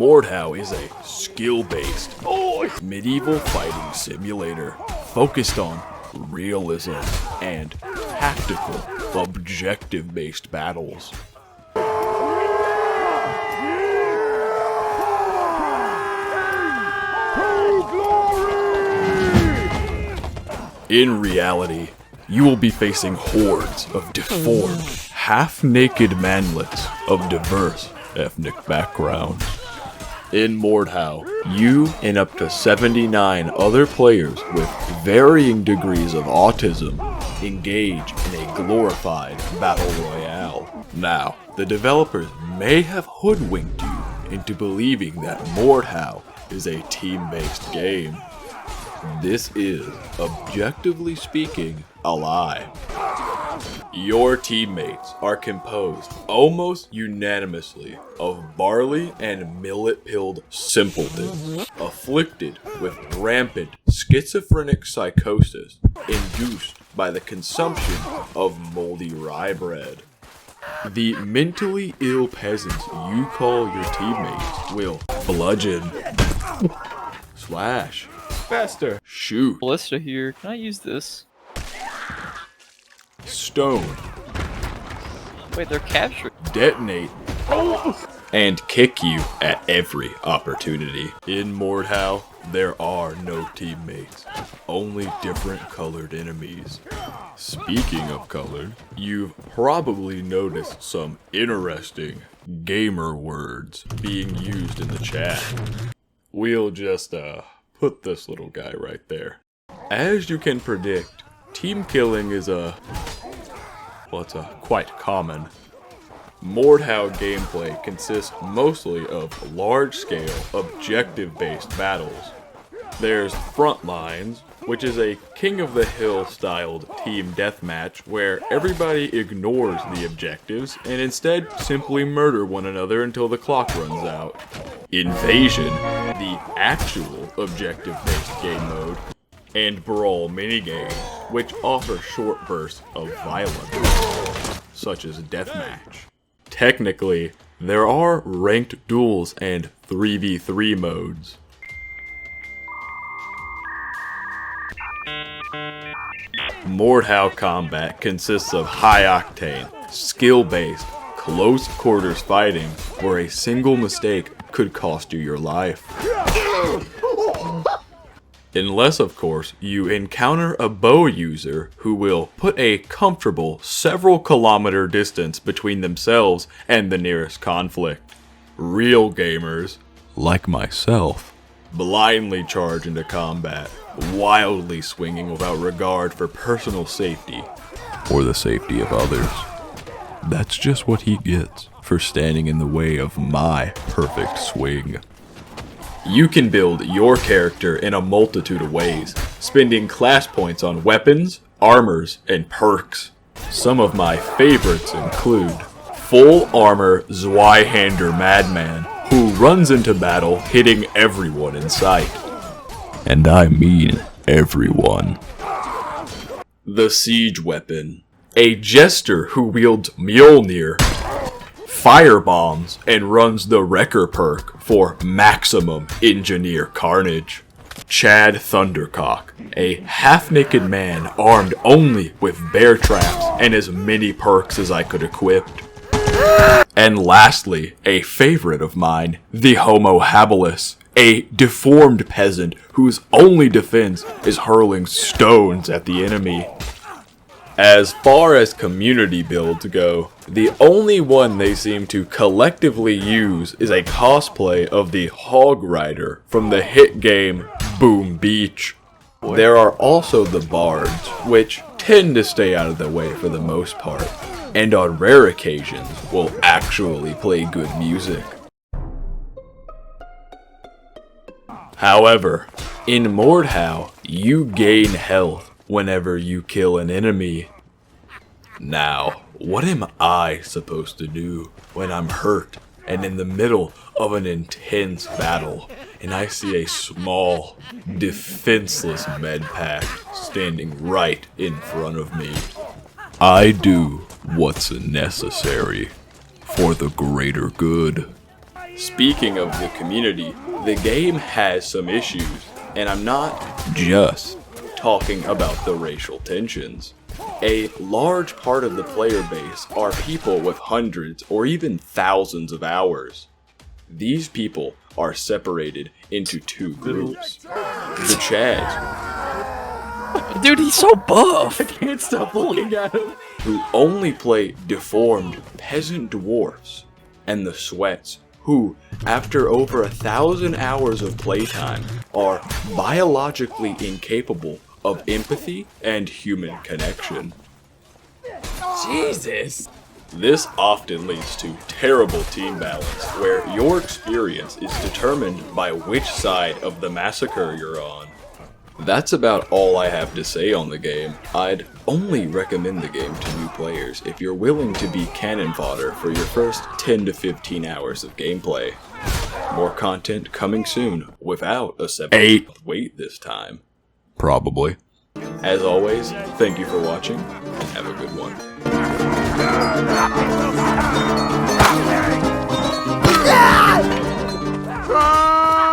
Mordhau is a skill-based medieval fighting simulator focused on realism and tactical, objective-based battles. In reality, you will be facing hordes of deformed, half-naked manlets of diverse ethnic backgrounds. In Mordhau, you and up to 79 other players with varying degrees of autism engage in a glorified battle royale. Now, the developers may have hoodwinked you into believing that Mordhau is a team-based game. This is, objectively speaking, a lie. Your teammates are composed almost unanimously of barley and millet-pilled simpletons, afflicted with rampant schizophrenic psychosis induced by the consumption of moldy rye bread. The mentally ill peasants you call your teammates will bludgeon, slash, Faster. shoot, Ballista here. Can I use this? stone, Wait, they're captured. detonate, and kick you at every opportunity. In Mordhau, there are no teammates, only different colored enemies. Speaking of colored, you've probably noticed some interesting gamer words being used in the chat. We'll just put this little guy right there. As you can predict, team killing is quite common. Mordhau gameplay consists mostly of large-scale, objective-based battles. There's Frontlines, which is a King of the Hill styled team deathmatch where everybody ignores the objectives and instead simply murder one another until the clock runs out. Invasion, the actual objective-based game mode, and Brawl minigames, which offer short bursts of violence, such as Deathmatch. Technically, there are ranked duels and 3v3 modes. Mordhau combat consists of high-octane, skill-based, close-quarters fighting where a single mistake could cost you your life. Unless, of course, you encounter a bow user who will put a comfortable several kilometer distance between themselves and the nearest conflict. Real gamers, like myself, blindly charge into combat, wildly swinging without regard for personal safety or the safety of others. That's just what he gets for standing in the way of my perfect swing. You can build your character in a multitude of ways, spending class points on weapons, armors, and perks. Some of my favorites include Full Armor Zweihander Madman, who runs into battle hitting everyone in sight. And I mean everyone. The Siege Weapon, a jester who wields Mjolnir, firebombs, and runs the Wrecker perk for maximum engineer carnage. Chad Thundercock, a half-naked man armed only with bear traps and as many perks as I could equip. And lastly, a favorite of mine, the Homo habilis, a deformed peasant whose only defense is hurling stones at the enemy. As far as community builds go, the only one they seem to collectively use is a cosplay of the Hog Rider from the hit game Boom Beach. There are also the Bards, which tend to stay out of the way for the most part, and on rare occasions will actually play good music. However, in Mordhau, you gain health whenever you kill an enemy. Now, what am I supposed to do when I'm hurt and in the middle of an intense battle and I see a small, defenseless med pack standing right in front of me? I do what's necessary for the greater good. Speaking of the community, the game has some issues, and I'm not just talking about the racial tensions. A large part of the player base are people with hundreds or even thousands of hours. These people are separated into two groups. The Chads, Dude, he's so buff. I can't stop looking at him, who only play deformed peasant dwarfs, and the Sweats, who, after over 1,000 hours of playtime, are biologically incapable of empathy and human connection. Jesus! This often leads to terrible team balance, where your experience is determined by which side of the massacre you're on. That's about all I have to say on the game. I'd only recommend the game to new players if you're willing to be cannon fodder for your first 10 to 15 hours of gameplay. More content coming soon, without a 7-month wait this time. Probably. As always, thank you for watching, and have a good one. Ah!